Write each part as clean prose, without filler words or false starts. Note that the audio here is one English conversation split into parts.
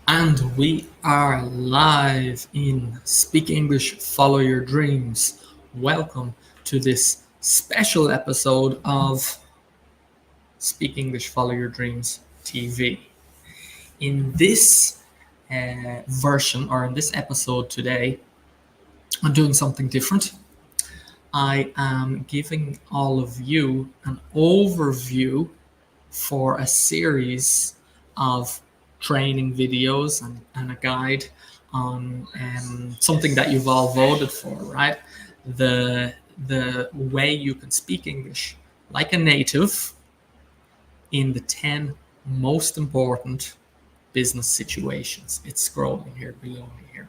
And we are live in Speak English, Follow Your Dreams. Welcome to this special episode of Speak English, Follow Your Dreams TV. In this version or in this episode today, I'm doing something different. I am giving all of you an overview for a series of training videos and a guide on something that you've all voted for, right? The way you can speak English like a native in the 10 most important business situations. It's scrolling here below me here.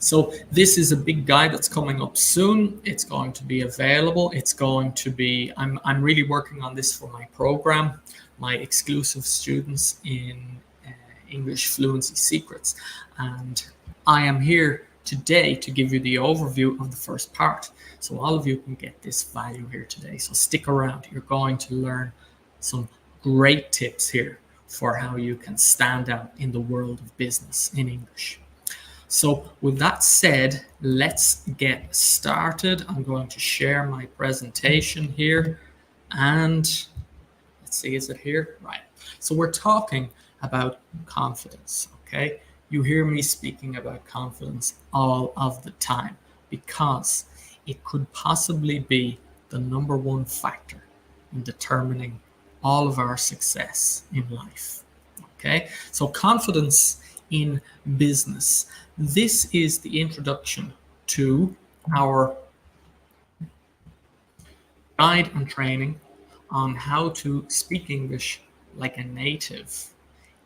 So this is a big guide that's coming up soon. It's going to be available. It's going to be, I'm really working on this for my program, my exclusive students in English Fluency Secrets. And I am here today to give you the overview of the first part. So all of you can get this value here today. So stick around. You're going to learn some great tips here for how you can stand out in the world of business in English. So with that said, let's get started. I'm going to share my presentation here and let's see, is it here? Right. So we're talking about confidence, okay? You hear me speaking about confidence all of the time because it could possibly be the number one factor in determining all of our success in life, okay? So confidence in business. This is the introduction to our guide and training on how to speak English like a native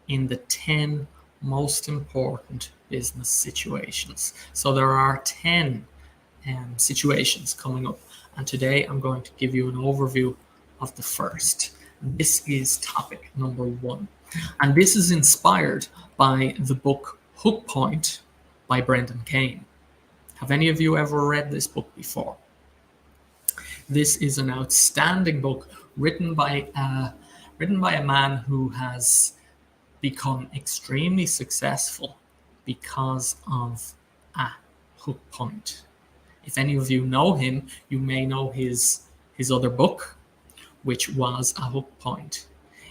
in the 10 most important business situations. So there are 10 situations coming up, and today I'm going to give you an overview of the first. This is topic number 1, and this is inspired by the book Hook Point by Brendan Kane. Have any of you ever read this book before? This is an outstanding book written by a man who has become extremely successful because of a hook point. If any of you know him, you may know his other book, which was a hook point.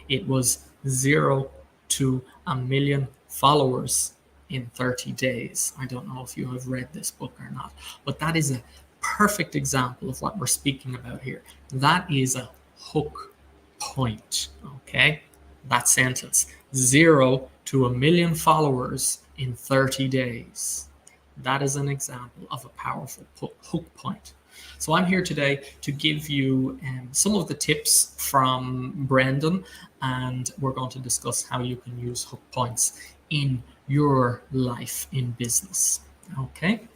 It was 0 to 1 million followers in 30 days. I don't know if you have read this book or not, but that is a perfect example of what we're speaking about here. That is a hook point, okay? That sentence, 0 to 1 million followers in 30 days. That is an example of a powerful hook point. So I'm here today to give you some of the tips from Brendan, and we're going to discuss how you can use hook points in your life in business. Okay?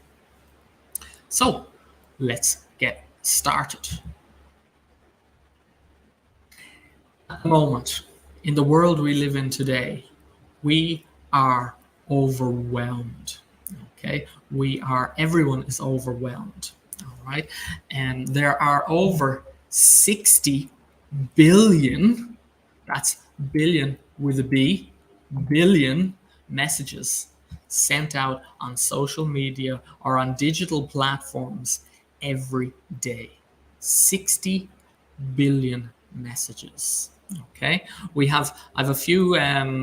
So let's get started. At the moment, in the world we live in today, we are overwhelmed. Okay? Everyone is overwhelmed. All right? And there are over 60 billion, that's billion with a B, billion messages sent out on social media or on digital platforms every day. 60 billion messages. Okay, I have a few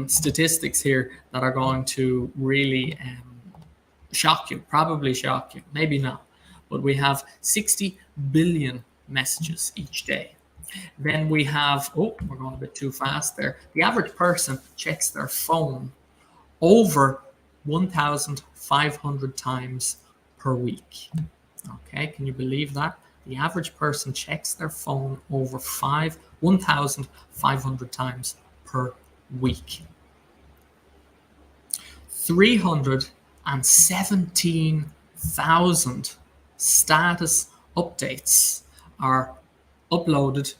statistics here that are going to really shock you, probably shock you, maybe not, but we have 60 billion messages each day. Then we have, we're going a bit too fast there. The average person checks their phone over 1,500 times per week. Okay, can you believe that? The average person checks their phone over 1,500 times per week. 317,000 status updates are uploaded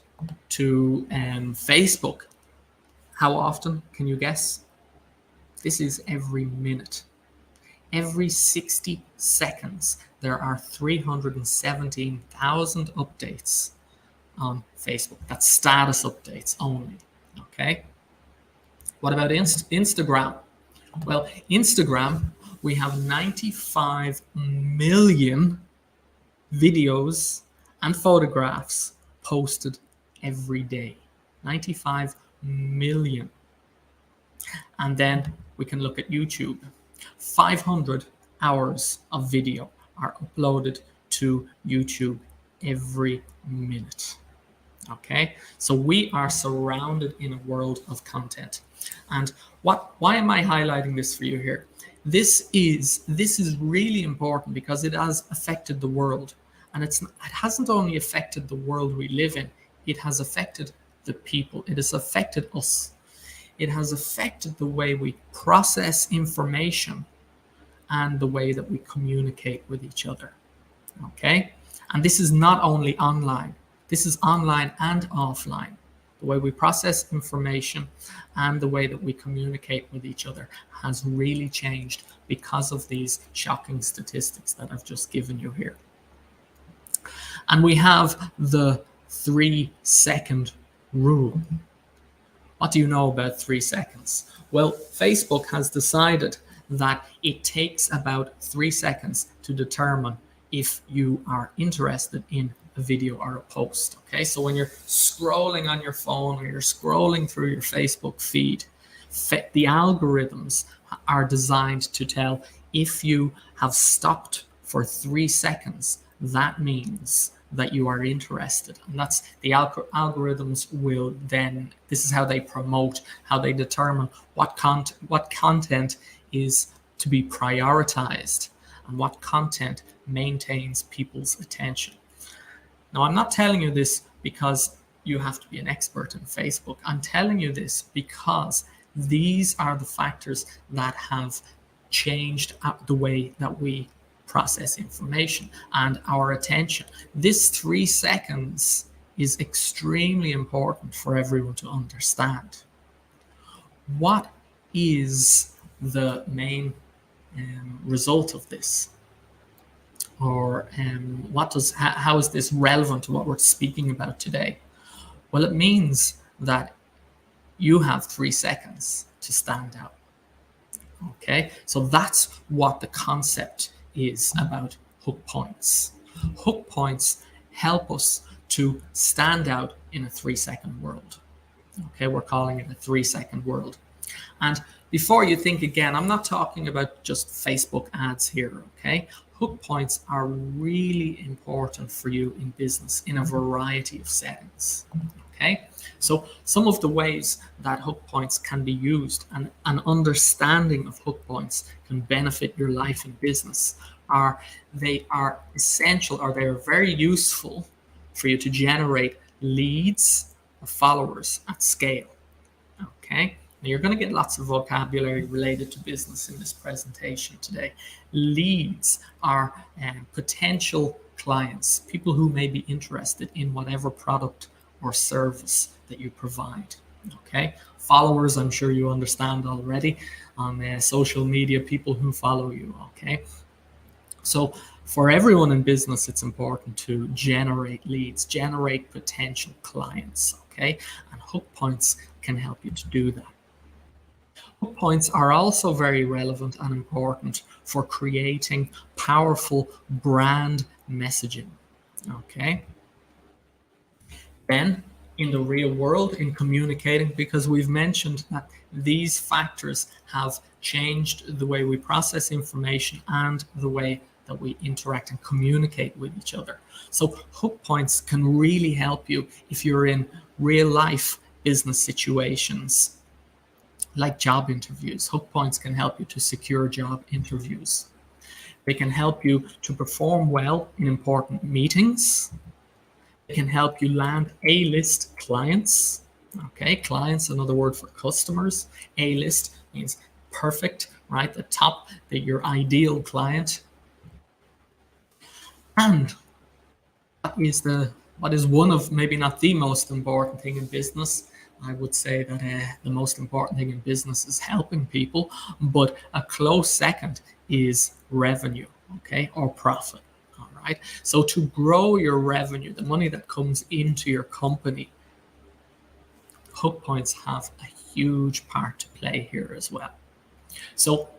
to Facebook. How often? Can you guess? This is every minute. Every 60 seconds, there are 317,000 updates on Facebook. That's status updates only. Okay. What about Instagram? Well, Instagram, we have 95 million videos and photographs posted every day. 95 million. And then we can look at YouTube. 500 hours of video are uploaded to YouTube every minute. Okay, so we are surrounded in a world of content. And why am I highlighting this for you here? This is really important because it has affected the world. And it hasn't only affected the world we live in, it has affected the people. It has affected us. It has affected the way we process information and the way that we communicate with each other. Okay? And this is not only online, this is online and offline. The way we process information and the way that we communicate with each other has really changed because of these shocking statistics that I've just given you here. And we have the 3-second rule. What do you know about 3 seconds? Well, Facebook has decided that it takes about 3 seconds to determine if you are interested in a video or a post. Okay, so when you're scrolling on your phone or you're scrolling through your Facebook feed, the algorithms are designed to tell if you have stopped for 3 seconds, that means that you are interested. And that's the algorithms will then, this is how they promote, how they determine what content is to be prioritized and what content maintains people's attention. Now, I'm not telling you this because you have to be an expert in Facebook. I'm telling you this because these are the factors that have changed the way that we process information and our attention. This 3 seconds is extremely important for everyone to understand. What is the main result of this? Or how is this relevant to what we're speaking about today? Well, it means that you have 3 seconds to stand out. Okay, so that's what the concept is about hook points. Hook points help us to stand out in a 3-second world. Okay, we're calling it a 3-second world. And before you think again, I'm not talking about just Facebook ads here, okay? Hook points are really important for you in business in a variety of settings, okay? So some of the ways that hook points can be used and an understanding of hook points can benefit your life in business they are essential, or they are very useful for you to generate leads or followers at scale, okay? Now, you're going to get lots of vocabulary related to business in this presentation today. Leads are potential clients, people who may be interested in whatever product or service that you provide. Okay, followers, I'm sure you understand already on social media, people who follow you. Okay, so for everyone in business, it's important to generate leads, generate potential clients. Okay, and hook points can help you to do that. Hook points are also very relevant and important for creating powerful brand messaging. Okay. Then in the real world, in communicating, because we've mentioned that these factors have changed the way we process information and the way that we interact and communicate with each other. So hook points can really help you if you're in real life business situations like job interviews. Hook points can help you to secure job interviews. They can help you to perform well in important meetings. They can help you land A-list clients. Okay, clients, another word for customers. A-list means perfect, right? The top, your ideal client. And what is one of, maybe not the most important thing in business, I would say that the most important thing in business is helping people, but a close second is revenue, okay, or profit. All right. So to grow your revenue, the money that comes into your company, hook points have a huge part to play here as well. So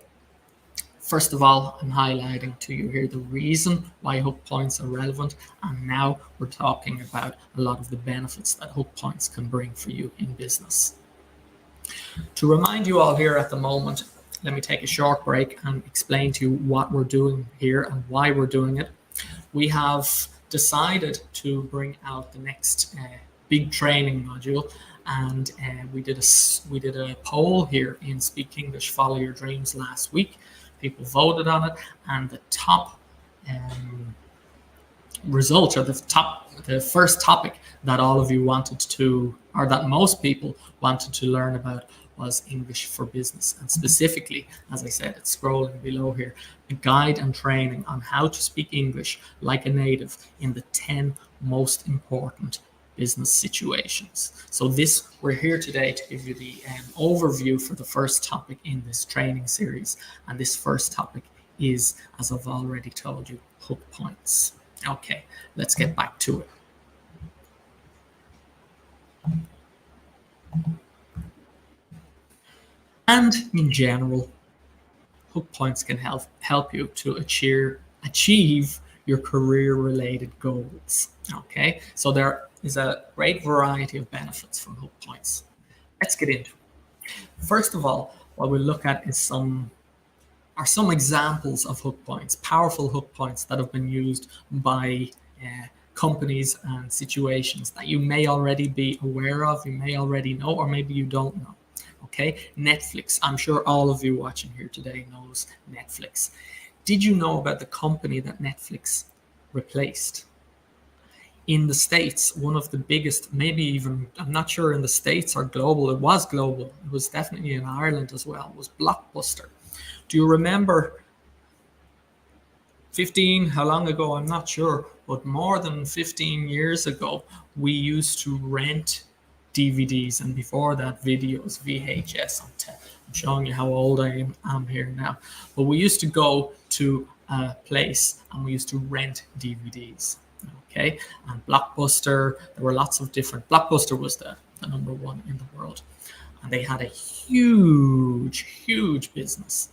first of all, I'm highlighting to you here the reason why hook points are relevant, and now we're talking about a lot of the benefits that hook points can bring for you in business. To remind you all here at the moment, let me take a short break and explain to you what we're doing here and why we're doing it. We have decided to bring out the next big training module, and we did a poll here in Speak English Follow Your Dreams last week. People voted on it, and the top result, or the first topic that all of you wanted to, or that most people wanted to learn about, was English for Business. And specifically, as I said, it's scrolling below here, a guide and training on how to speak English like a native in the 10 most important business situations. So we're here today to give you the overview for the first topic in this training series. And this first topic is, as I've already told you, hook points. Okay, let's get back to it. And in general, hook points can help you to achieve your career-related goals. Okay, so there is a great variety of benefits from hook points. Let's get into it. First of all, what we'll look at is some examples of hook points, powerful hook points that have been used by companies and situations that you may already be aware of, you may already know, or maybe you don't know. Okay, Netflix. I'm sure all of you watching here today knows Netflix. Did you know about the company that Netflix replaced? In the States, one of the biggest, maybe even, I'm not sure in the States or global, it was global, it was definitely in Ireland as well, was Blockbuster. Do you remember 15, how long ago, I'm not sure, but more than 15 years ago, we used to rent DVDs, and before that, videos, VHS. I'm showing you how old I am here now. But we used to go to a place and we used to rent DVDs. Okay, and Blockbuster, there were lots of different. Blockbuster was the number one in the world, and they had a huge business.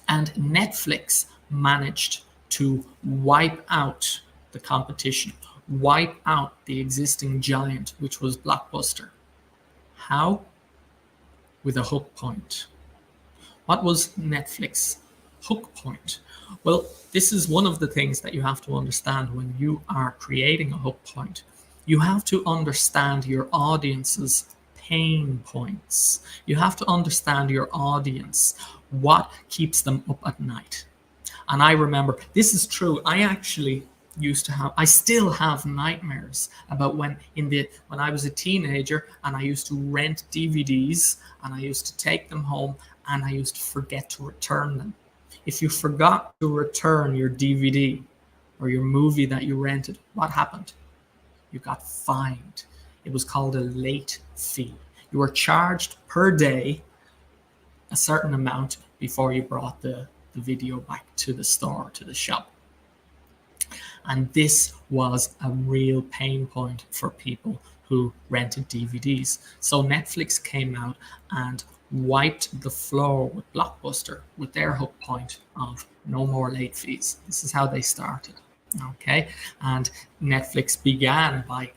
And Netflix managed to wipe out the competition, wipe out the existing giant, which was Blockbuster. How? With a hook point. What was Netflix hook point? Well, this is one of the things that you have to understand when you are creating a hook point. You have to understand your audience's pain points. You have to understand your audience, what keeps them up at night. And I remember, this is true, I still have nightmares about when I was a teenager and I used to rent DVDs and I used to take them home and I used to forget to return them. If you forgot to return your DVD or your movie that you rented, what happened? You got fined. It was called a late fee. You were charged per day a certain amount before you brought the video back to the store, to the shop. And this was a real pain point for people who rented DVDs. So Netflix came out and wiped the floor with Blockbuster with their hook point of no more late fees. This is how they started. Okay, and Netflix began by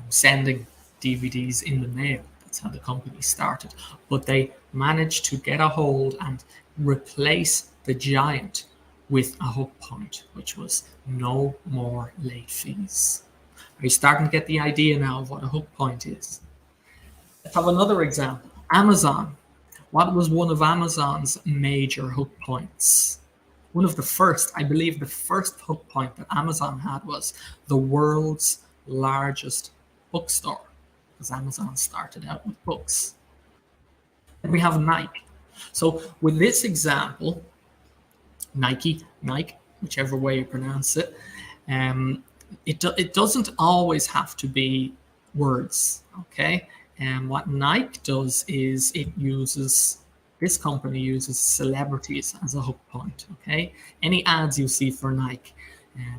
sending DVDs in the mail. That's how the company started. But they managed to get a hold and replace the giant with a hook point, which was no more late fees. Are you starting to get the idea now of what a hook point is? Let's have another example. Amazon. What was one of Amazon's major hook points? One of the first, I believe the first hook point that Amazon had was the world's largest bookstore, because Amazon started out with books. And we have Nike. So with this example, Nike, whichever way you pronounce it, it doesn't always have to be words, okay? And what Nike does is this company uses celebrities as a hook point, okay? Any ads you see for Nike,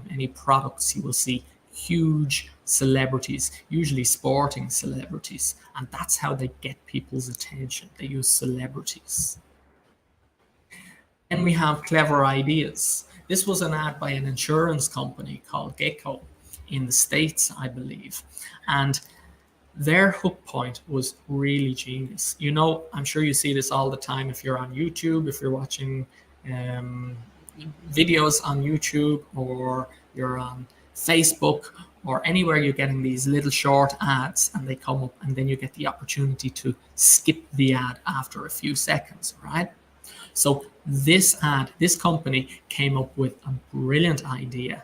any products, you will see huge celebrities, usually sporting celebrities, and that's how they get people's attention. They use celebrities. Then we have clever ideas. This was an ad by an insurance company called Gecko in the States, I believe. And their hook point was really genius. You know, I'm sure you see this all the time if you're on YouTube, if you're watching um, videos on YouTube, or you're on Facebook, or anywhere you're getting these little short ads and they come up, and then you get the opportunity to skip the ad after a few seconds, right? So this company came up with a brilliant idea.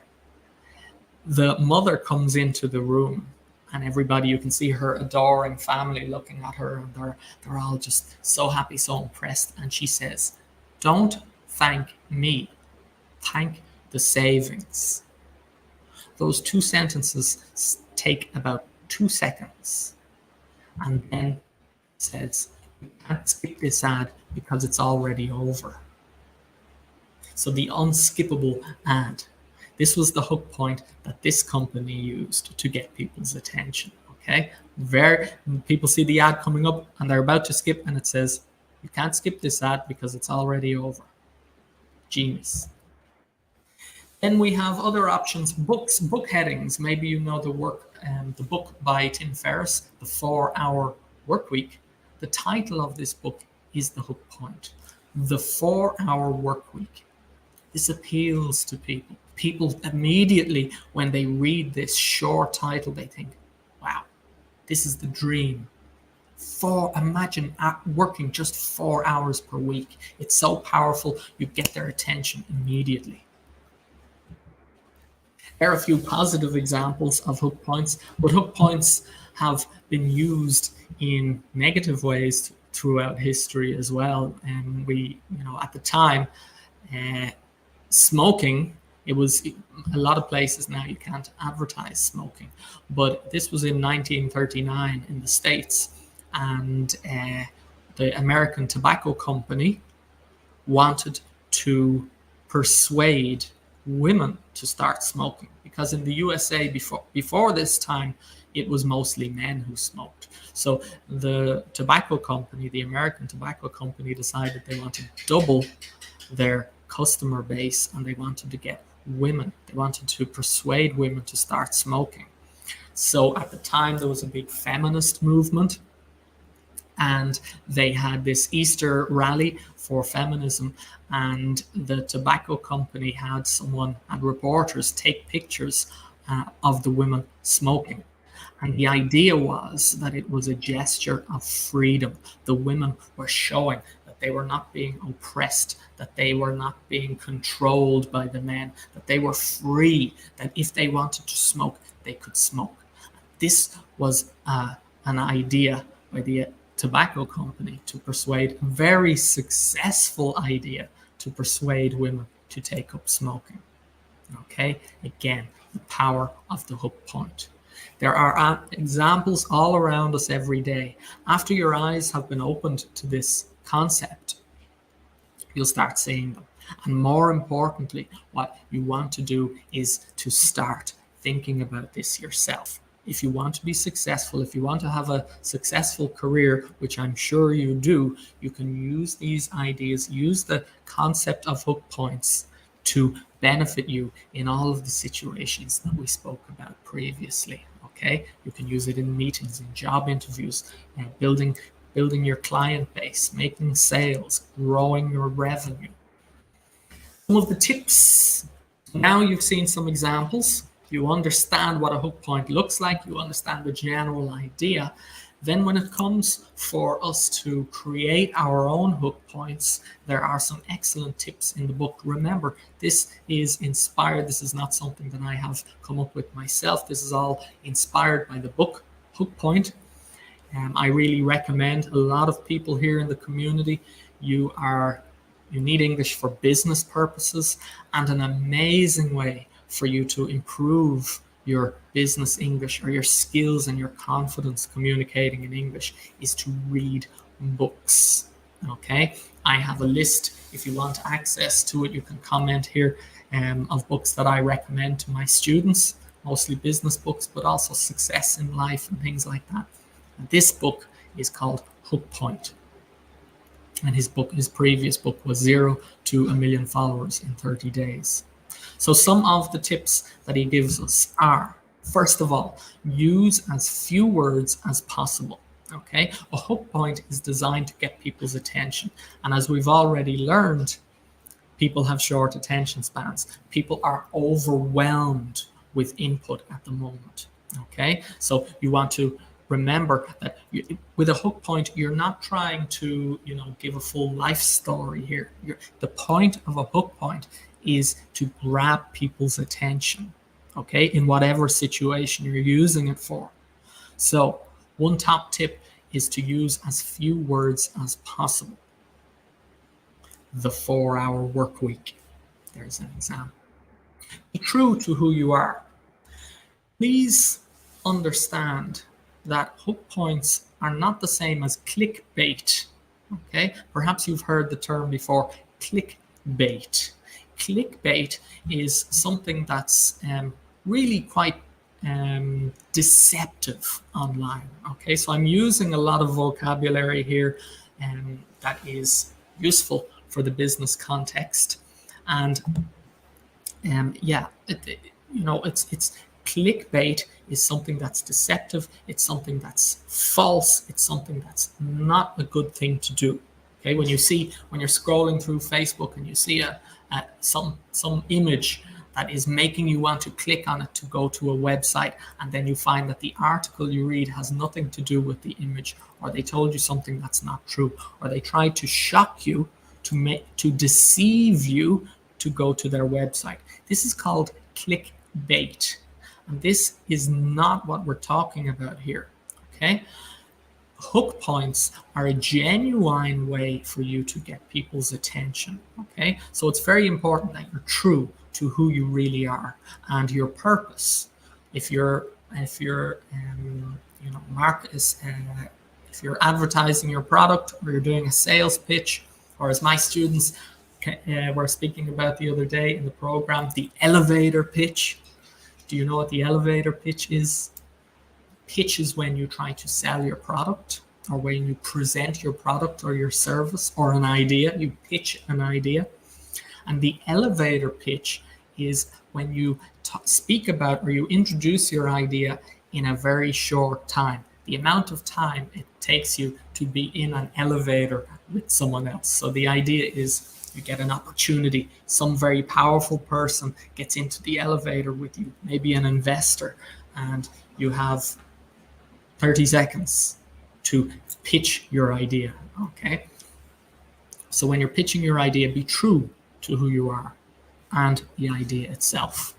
The mother comes into the room, and everybody, you can see her adoring family looking at her, and they're all just so happy, so impressed. And she says, "Don't thank me, thank the savings." Those two sentences take about 2 seconds, and then says, "You can't skip this ad because it's already over." So the unskippable ad. This was the hook point that this company used to get people's attention. Okay, people see the ad coming up and they're about to skip, and it says, "You can't skip this ad because it's already over." Genius. Then we have other options, book headings. Maybe you know the book by Tim Ferriss, The 4-Hour Workweek. The title of this book is the hook point, The 4-Hour Workweek. This appeals to people. People immediately, when they read this short title, they think, wow, this is the dream. Imagine working just 4 hours per week. It's so powerful, you get their attention immediately. There are a few positive examples of hook points, but hook points have been used in negative ways throughout history as well. And at the time, smoking, it was a lot of places now you can't advertise smoking, but this was in 1939 in the States, and the American Tobacco Company wanted to persuade women to start smoking, because in the USA before this time it was mostly men who smoked. So the American Tobacco Company decided they wanted to double their customer base, and they wanted to get women. They wanted to persuade women to start smoking. So at the time there was a big feminist movement, and they had this Easter rally for feminism, and the tobacco company had reporters take pictures of the women smoking. And the idea was that it was a gesture of freedom. The women were showing that they were not being oppressed, that they were not being controlled by the men, that they were free, that if they wanted to smoke, they could smoke. This was an idea by the tobacco company to persuade, very successful idea to persuade women to take up smoking. Okay, again, the power of the hook point. There are examples all around us every day. After your eyes have been opened to this concept, you'll start seeing them. And more importantly, what you want to do is to start thinking about this yourself. If you want to be successful, if you want to have a successful career, which I'm sure you do, you can use these ideas, use the concept of hook points to benefit you in all of the situations that we spoke about previously. Okay, you can use it in meetings, in job interviews, building your client base, making sales, growing your revenue. Some of the tips. Now you've seen some examples. You understand what a hook point looks like. You understand the general idea. Then when it comes for us to create our own hook points, there are some excellent tips in the book. Remember, this is inspired. This is not something that I have come up with myself. This is all inspired by the book, Hook Point. I really recommend a lot of people here in the community. You need English for business purposes, and an amazing way for you to improve your business English, or your skills and your confidence communicating in English, is to read books. Okay, I have a list. If you want access to it, you can comment here of books that I recommend to my students, mostly business books, but also success in life and things like that. And this book is called Hook Point. And his previous book was 0 to 1 million followers in 30 days. So some of the tips that he gives us are, first of all, use as few words as possible. Okay, a hook point is designed to get people's attention. And as we've already learned, people have short attention spans. People are overwhelmed with input at the moment. Okay, so you want to remember that with a hook point, you're not trying to, give a full life story here. The point of a hook point is to grab people's attention, okay, in whatever situation you're using it for. So one top tip is to use as few words as possible. The 4-hour work week. There's an example. Be true to who you are. Please understand that hook points are not the same as clickbait. Okay, perhaps you've heard the term before, clickbait. Clickbait is something that's really quite deceptive online. Okay, so I'm using a lot of vocabulary here that is useful for the business context, and it's clickbait is something that's deceptive. It's something that's false. It's something that's not a good thing to do. Okay, when you're scrolling through Facebook and you see some image that is making you want to click on it to go to a website, and then you find that the article you read has nothing to do with the image, or they told you something that's not true, or they tried to shock you to deceive you to go to their website. This is called clickbait. And this is not what we're talking about here. Okay? Hook points are a genuine way for you to get people's attention. Okay? So it's very important that you're true to who you really are and your purpose. If you're advertising your product, or you're doing a sales pitch, or as my students were speaking about the other day in the program, the elevator pitch. Do you know what the elevator pitch is? Pitch is when you try to sell your product, or when you present your product or your service or an idea. You pitch an idea. And the elevator pitch is when you speak about, or you introduce your idea in a very short time. The amount of time it takes you to be in an elevator with someone else. So the idea is you get an opportunity. Some very powerful person gets into the elevator with you, maybe an investor, and you have 30 seconds to pitch your idea. Okay. So when you're pitching your idea, be true to who you are and the idea itself.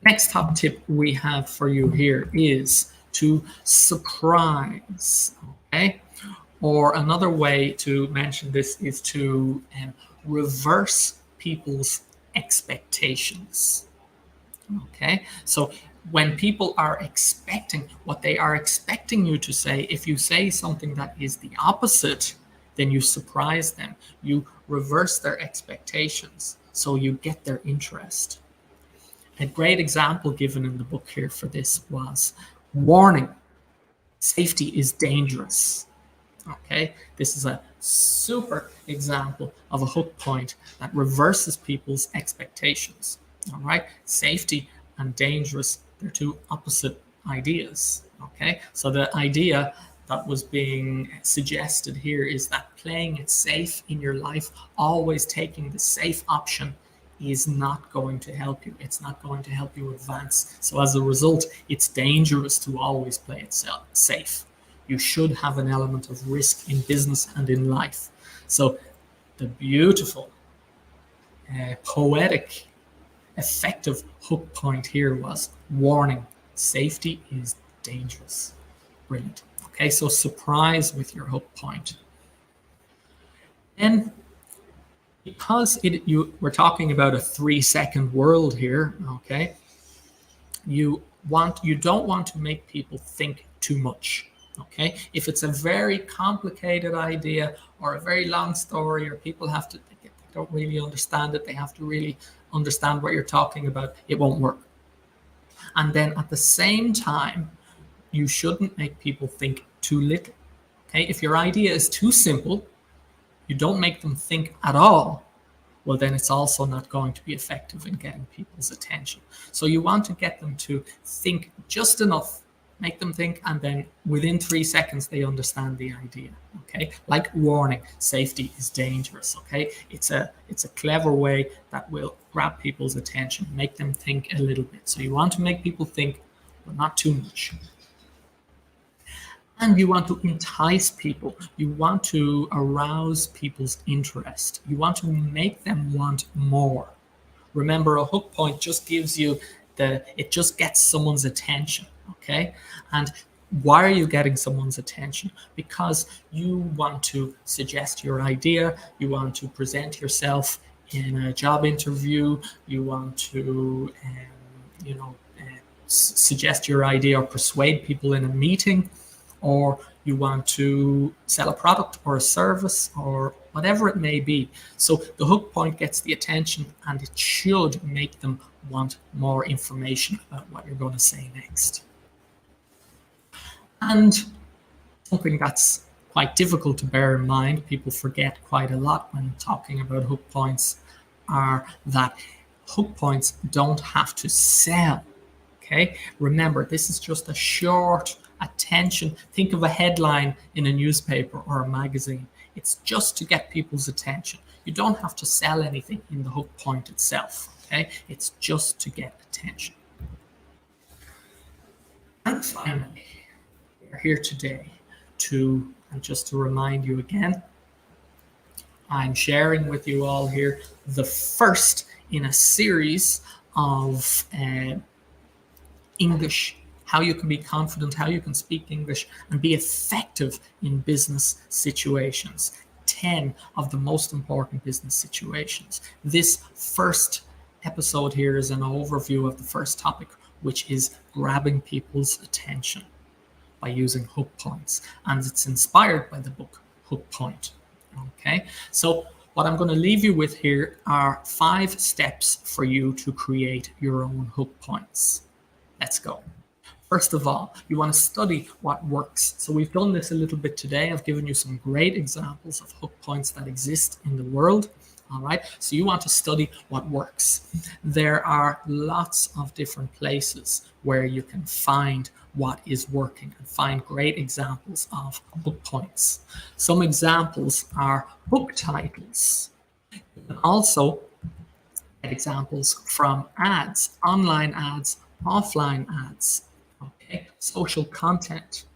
Next top tip we have for you here is to surprise. Okay. Or another way to mention this is to reverse people's expectations. Okay, so when people are expecting what they are expecting you to say, if you say something that is the opposite, then you surprise them. You reverse their expectations, so you get their interest. A great example given in the book here for this was, warning, safety is dangerous. Okay, this is a super example of a hook point that reverses people's expectations. All right, safety and dangerous, they're two opposite ideas. Okay, so the idea that was being suggested here is that playing it safe in your life, always taking the safe option, is not going to help you. It's not going to help you advance. So as a result, it's dangerous to always play it safe. You should have an element of risk in business and in life. So the beautiful, poetic, effective hook point here was, warning, safety is dangerous. Brilliant. Okay, so surprise with your hook point. And because we're talking about a 3-second world here, okay, you don't want to make people think too much. Okay, if it's a very complicated idea or a very long story, or people they don't really understand it, they have to really understand what you're talking about, it won't work. And then at the same time, you shouldn't make people think too little. Okay, if your idea is too simple, you don't make them think at all, well, then it's also not going to be effective in getting people's attention. So you want to get them to think just enough, make them think, and then within 3 seconds they understand the idea. Okay, like warning, safety is dangerous. Okay, it's a clever way that will grab people's attention, make them think a little bit. So you want to make people think, but not too much. And you want to entice people. You want to arouse people's interest. You want to make them want more. Remember, a hook point just gives you it just gets someone's attention, okay? And why are you getting someone's attention? Because you want to suggest your idea, you want to present yourself in a job interview, you want to, suggest your idea or persuade people in a meeting, or you want to sell a product or a service or whatever it may be. So the hook point gets the attention, and it should make them want more information about what you're going to say next. And something that's quite difficult to bear in mind, people forget quite a lot when talking about hook points, are that hook points don't have to sell. Okay, remember, this is just a short attention. Think of a headline in a newspaper or a magazine. It's just to get people's attention. You don't have to sell anything in the hook point itself. Okay, it's just to get attention. And finally, we're here today and just to remind you again, I'm sharing with you all here the first in a series of English, how you can be confident, how you can speak English and be effective in business situations. 10 of the most important business situations. This first episode here is an overview of the first topic, which is grabbing people's attention by using hook points. And it's inspired by the book Hook Point. Okay, so what I'm going to leave you with here are 5 steps for you to create your own hook points. Let's go. First of all, you want to study what works. So we've done this a little bit today. I've given you some great examples of hook points that exist in the world. All right, so you want to study what works. There are lots of different places where you can find what is working and find great examples of hook points. Some examples are book titles. You can also get examples from ads, online ads, offline ads, okay, social content.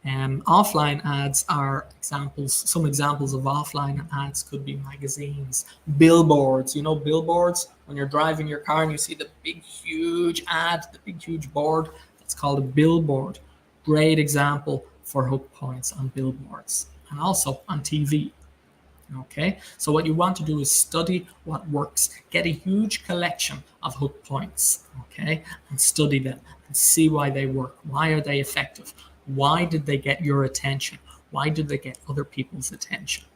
Offline ads are examples. Some examples of offline ads could be magazines, billboards. You know, billboards, when you're driving your car and you see the big, huge ad, the big, huge board, that's called a billboard. Great example for hook points on billboards and also on TV. Okay, so what you want to do is study what works, get a huge collection of hook points, okay, and study them and see why they work. Why are they effective? Why did they get your attention? Why did they get other people's attention?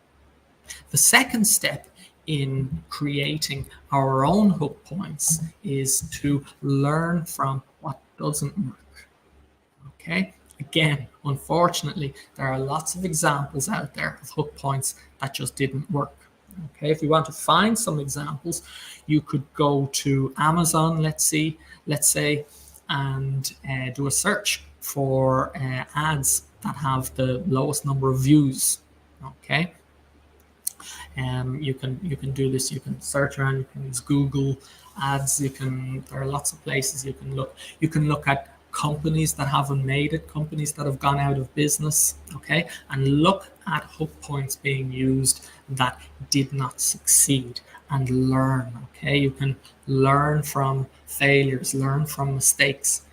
The second step in creating our own hook points is to learn from what doesn't work. Okay, again, unfortunately, there are lots of examples out there of hook points that just didn't work. Okay, if you want to find some examples, you could go to Amazon, let's say, and do a search for ads that have the lowest number of views. Okay, you can do this. You can search around. You can use Google Ads. There are lots of places you can look. You can look at companies that haven't made it, companies that have gone out of business, okay, and look at hook points being used that did not succeed and learn, okay? You can learn from failures, learn from mistakes.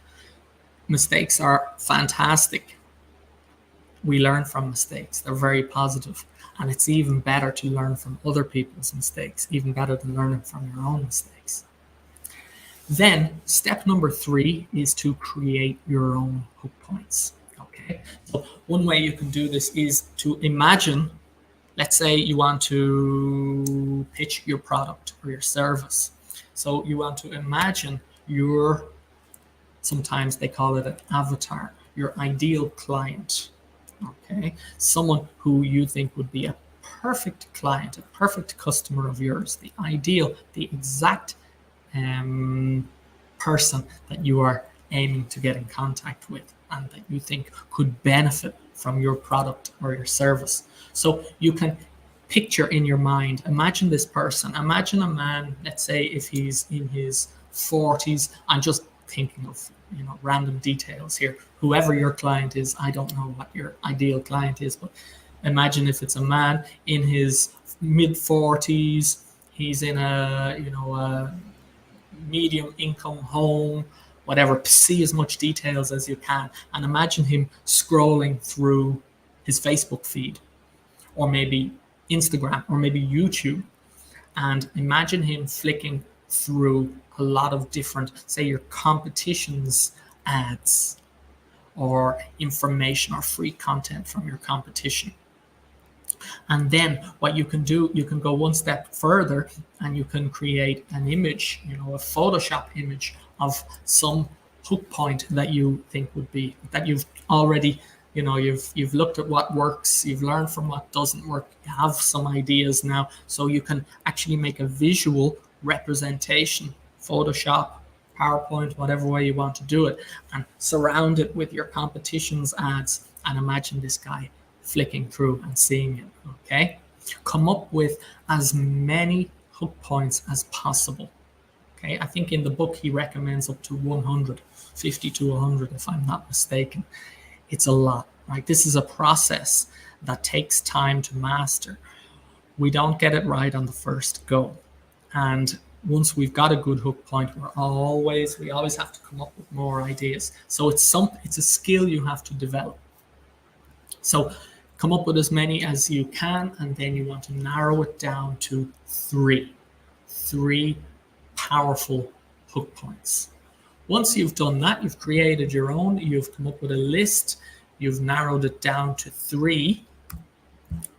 Mistakes are fantastic. We learn from mistakes. They're very positive. And it's even better to learn from other people's mistakes, even better than learning from your own mistakes. Then step number 3 is to create your own hook points. Okay, so one way you can do this is to imagine, let's say you want to pitch your product or your service. So you want to imagine sometimes they call it an avatar, your ideal client. Okay, someone who you think would be a perfect client, a perfect customer of yours, the ideal, the exact person that you are aiming to get in contact with and that you think could benefit from your product or your service. So you can picture in your mind, imagine this person, imagine a man, let's say if he's in his 40s. I'm just thinking of random details here. Whoever your client is, I don't know what your ideal client is, but imagine if it's a man in his mid 40s, he's in a medium income home, whatever. See as much details as you can, and imagine him scrolling through his Facebook feed, or maybe Instagram, or maybe YouTube, and imagine him flicking through a lot of different, say, your competition's ads or information or free content from your competition. And then what you can do, you can go one step further and you can create an image, a Photoshop image of some hook point that you think would be, that you've already, you've looked at what works, you've learned from what doesn't work, you have some ideas now, so you can actually make a visual representation, Photoshop, PowerPoint, whatever way you want to do it, and surround it with your competition's ads, and imagine this guy flicking through and seeing it. Okay, come up with as many hook points as possible. Okay, I think in the book he recommends up to 100, 50 to 100 if I'm not mistaken. It's a lot, right? This is a process that takes time to master. We don't get it right on the first go, and once we've got a good hook point, we always have to come up with more ideas. So it's a skill you have to develop. So come up with as many as you can, and then you want to narrow it down to three powerful hook points. Once you've done that, you've created your own, you've come up with a list, you've narrowed it down to three.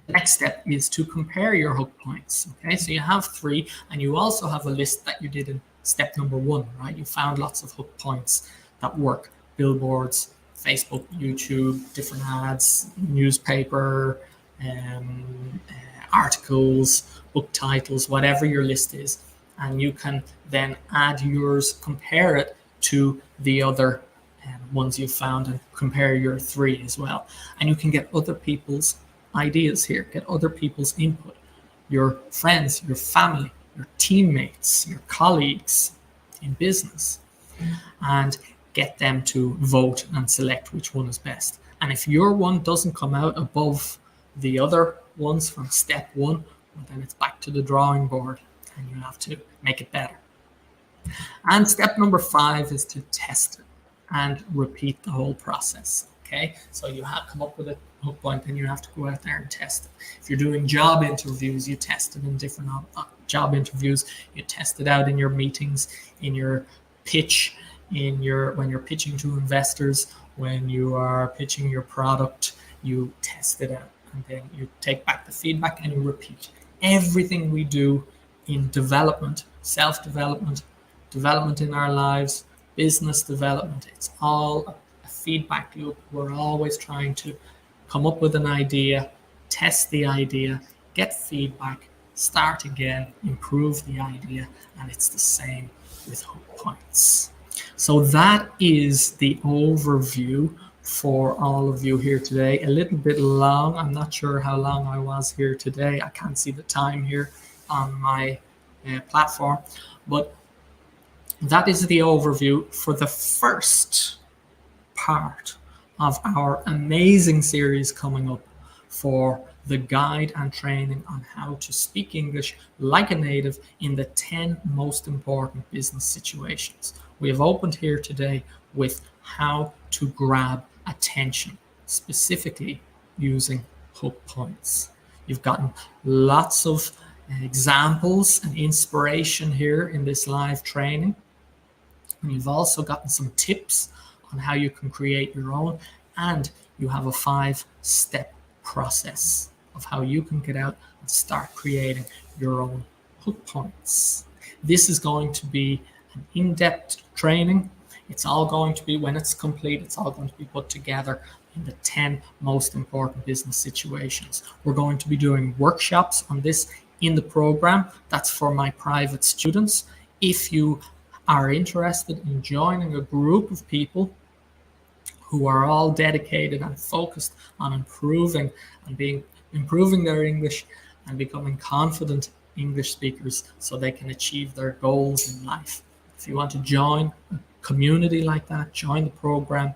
The next step is to compare your hook points. Okay, so you have three, and you also have a list that you did in step number one, right? You found lots of hook points that work: billboards, Facebook, YouTube, different ads, newspaper, articles, book titles, whatever your list is. And you can then add yours, compare it to the other ones you've found, and compare your three as well. And you can get other people's ideas here, get other people's input, your friends, your family, your teammates, your colleagues in business, and get them to vote and select which one is best. And if your one doesn't come out above the other ones from step one, well, then it's back to the drawing board and you have to make it better. And step number 5 is to test it and repeat the whole process. Okay, so you have come up with a hook point, and you have to go out there and test it. If you're doing job interviews, you test it in different job interviews. You test it out in your meetings, in your pitch, when you're pitching to investors, when you are pitching your product. You test it out, and then you take back the feedback and you repeat. Everything we do in development, self-development, development in our lives, business development, it's all a feedback loop. We're always trying to come up with an idea, test the idea, get feedback, start again, improve the idea, and it's the same with hook points. So that is the overview for all of you here today. A little bit long. I'm not sure how long I was here today. I can't see the time here on my platform, but that is the overview for the first part of our amazing series coming up for the guide and training on how to speak English like a native in the 10 most important business situations. We have opened here today with how to grab attention, specifically using hook points. You've gotten lots of examples and inspiration here in this live training. And you've also gotten some tips on how you can create your own, and you have a 5-step process of how you can get out and start creating your own hook points. This is going to be an in-depth training. It's all going to be, when it's complete, it's all going to be put together in the 10 most important business situations. We're going to be doing workshops on this in the program. That's for my private students. If you are interested in joining a group of people who are all dedicated and focused on improving their English and becoming confident English speakers so they can achieve their goals in life. If you want to join a community like that, join the program,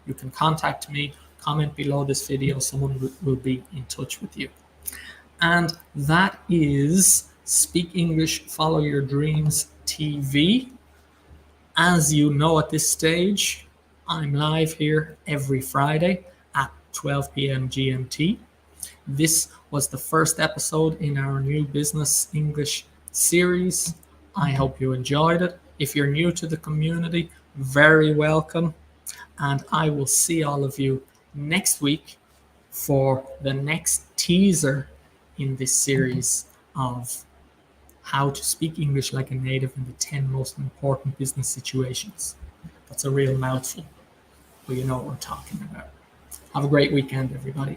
you can contact me, comment below this video, someone will be in touch with you. And that is Speak English, Follow Your Dreams TV. As you know at this stage, I'm live here every Friday at 12 p.m. GMT. This was the first episode in our new business English series. I hope you enjoyed it. If you're new to the community, very welcome. And I will see all of you next week for the next teaser in this series of how to speak English like a native in the 10 most important business situations. That's a real mouthful, but you know what we're talking about. Have a great weekend, everybody.